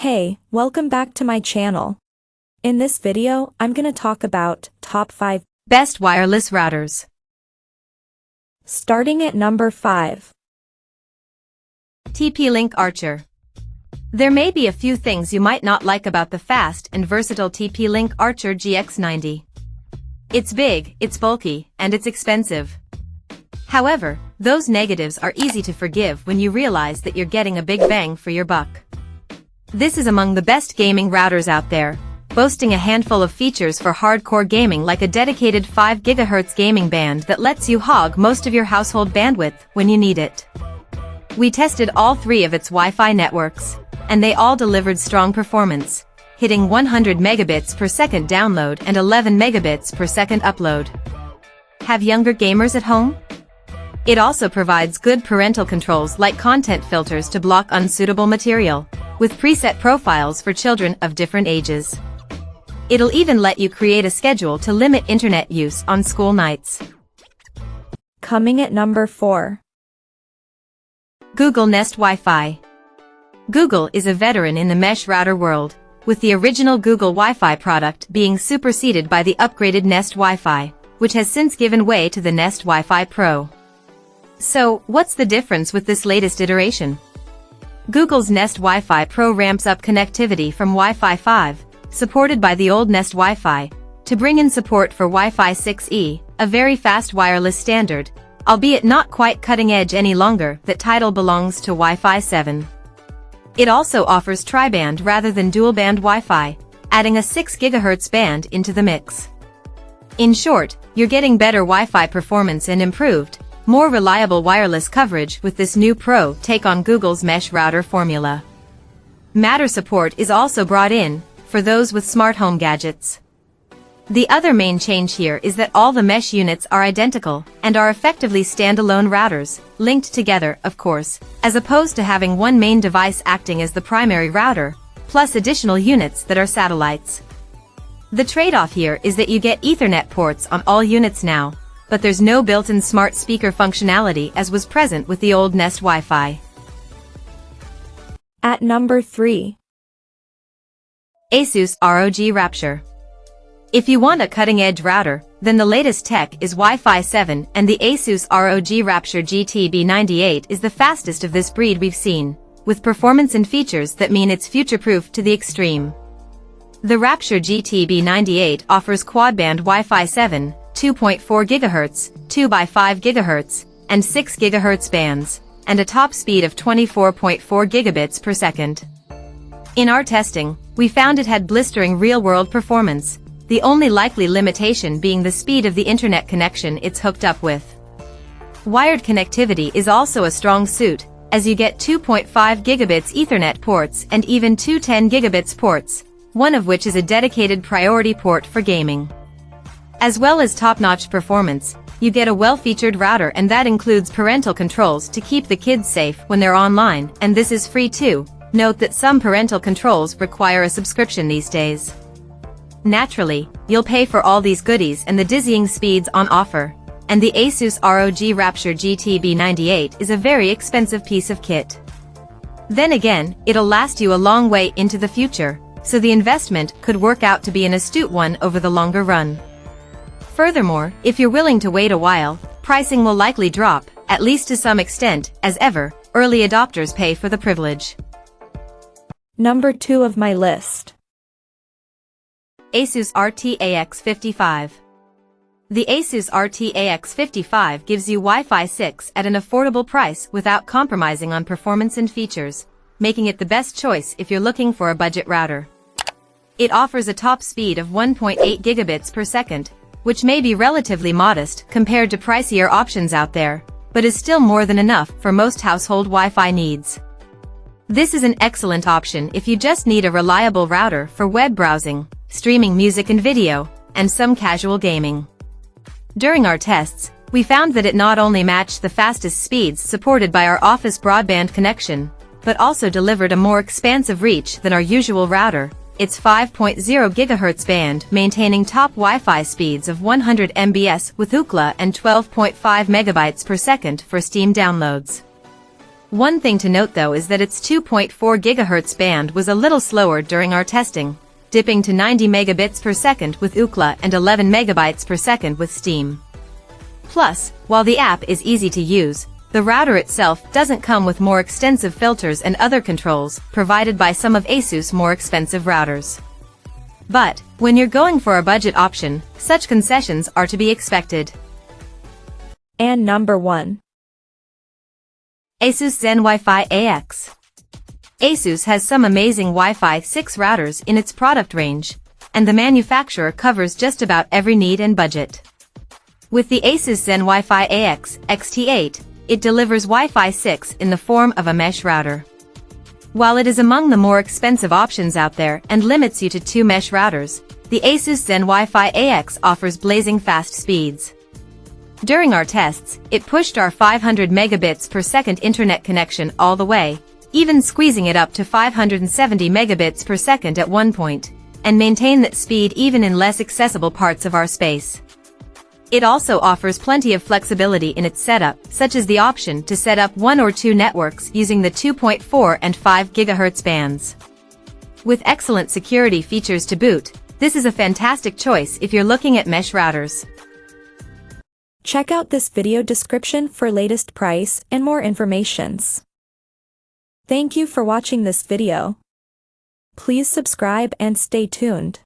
Hey, welcome back to my channel. In this video, I'm gonna talk about top 5 best wireless routers. Starting at number 5. TP-Link Archer. There may be a few things you might not like about the fast and versatile TP-Link Archer GX90. It's big, it's bulky, and it's expensive. However, those negatives are easy to forgive when you realize that you're getting a big bang for your buck. This is among the best gaming routers out there, boasting a handful of features for hardcore gaming like a dedicated 5 GHz gaming band that lets you hog most of your household bandwidth when you need it. We tested all 3 of its Wi-Fi networks, and they all delivered strong performance, hitting 100 megabits per second download and 11 megabits per second upload. Have younger gamers at home? It also provides good parental controls like content filters to block unsuitable material, with preset profiles for children of different ages. It'll even let you create a schedule to limit internet use on school nights. Coming at number 4. Google Nest Wi-Fi. Google is a veteran in the mesh router world, with the original Google Wi-Fi product being superseded by the upgraded Nest Wi-Fi, which has since given way to the Nest Wi-Fi Pro. So, what's the difference with this latest iteration? Google's Nest Wi-Fi Pro ramps up connectivity from Wi-Fi 5, supported by the old Nest Wi-Fi, to bring in support for Wi-Fi 6E, a very fast wireless standard, albeit not quite cutting edge any longer. That title belongs to Wi-Fi 7. It also offers tri-band rather than dual-band Wi-Fi, adding a 6 GHz band into the mix. In short, you're getting better Wi-Fi performance and improved, more reliable wireless coverage with this new Pro take on Google's mesh router formula. Matter support is also brought in, for those with smart home gadgets. The other main change here is that all the mesh units are identical, and are effectively standalone routers, linked together, of course, as opposed to having one main device acting as the primary router, plus additional units that are satellites. The trade-off here is that you get Ethernet ports on all units now, but there's no built-in smart speaker functionality as was present with the old Nest Wi-Fi. At number 3. Asus ROG Rapture. If you want a cutting-edge router, then the latest tech is Wi-Fi 7, and the Asus ROG Rapture GT-B98 is the fastest of this breed we've seen, with performance and features that mean it's future-proof to the extreme. The Rapture GT-B98 offers quad-band Wi-Fi 7, 2.4 GHz, 2x5 GHz, and 6 GHz bands, and a top speed of 24.4 gigabits per second. In our testing, we found it had blistering real-world performance, the only likely limitation being the speed of the internet connection it's hooked up with. Wired connectivity is also a strong suit, as you get 2.5 gigabits Ethernet ports and even two 10 gigabits ports, one of which is a dedicated priority port for gaming. As well as top-notch performance, you get a well-featured router, and that includes parental controls to keep the kids safe when they're online, and this is free too. Note that some parental controls require a subscription these days. Naturally, you'll pay for all these goodies and the dizzying speeds on offer, and the Asus ROG Rapture GT-B98 is a very expensive piece of kit. Then again, it'll last you a long way into the future, so the investment could work out to be an astute one over the longer run. Furthermore, if you're willing to wait a while, pricing will likely drop, at least to some extent. As ever, early adopters pay for the privilege. Number 2 of my list. Asus RT-AX55. The Asus RT-AX55 gives you Wi-Fi 6 at an affordable price without compromising on performance and features, making it the best choice if you're looking for a budget router. It offers a top speed of 1.8 gigabits per second, which may be relatively modest compared to pricier options out there, but is still more than enough for most household Wi-Fi needs. This is an excellent option if you just need a reliable router for web browsing, streaming music and video, and some casual gaming. During our tests, we found that it not only matched the fastest speeds supported by our office broadband connection, but also delivered a more expansive reach than our usual router, its 5.0 GHz band maintaining top Wi-Fi speeds of 100 Mbps with Ookla and 12.5 MB per second for Steam downloads. One thing to note though is that its 2.4 GHz band was a little slower during our testing, dipping to 90 megabits per second with Ookla and 11 megabytes per second with Steam. Plus, while the app is easy to use, the router itself doesn't come with more extensive filters and other controls provided by some of Asus' more expensive routers. But, when you're going for a budget option, such concessions are to be expected. And number 1. Asus ZenWiFi AX. Asus has some amazing Wi-Fi 6 routers in its product range, and the manufacturer covers just about every need and budget. With the Asus ZenWiFi AX XT8, it delivers Wi-Fi 6 in the form of a mesh router. While it is among the more expensive options out there and limits you to 2 mesh routers, the Asus ZenWiFi AX offers blazing fast speeds. During our tests, it pushed our 500 megabits per second internet connection all the way, even squeezing it up to 570 megabits per second at one point, and maintain that speed even in less accessible parts of our space. It also offers plenty of flexibility in its setup, such as the option to set up 1 or 2 networks using the 2.4 and 5 GHz bands. With excellent security features to boot, this is a fantastic choice if you're looking at mesh routers. Check out this video description for latest price and more informations. Thank you for watching this video. Please subscribe and stay tuned.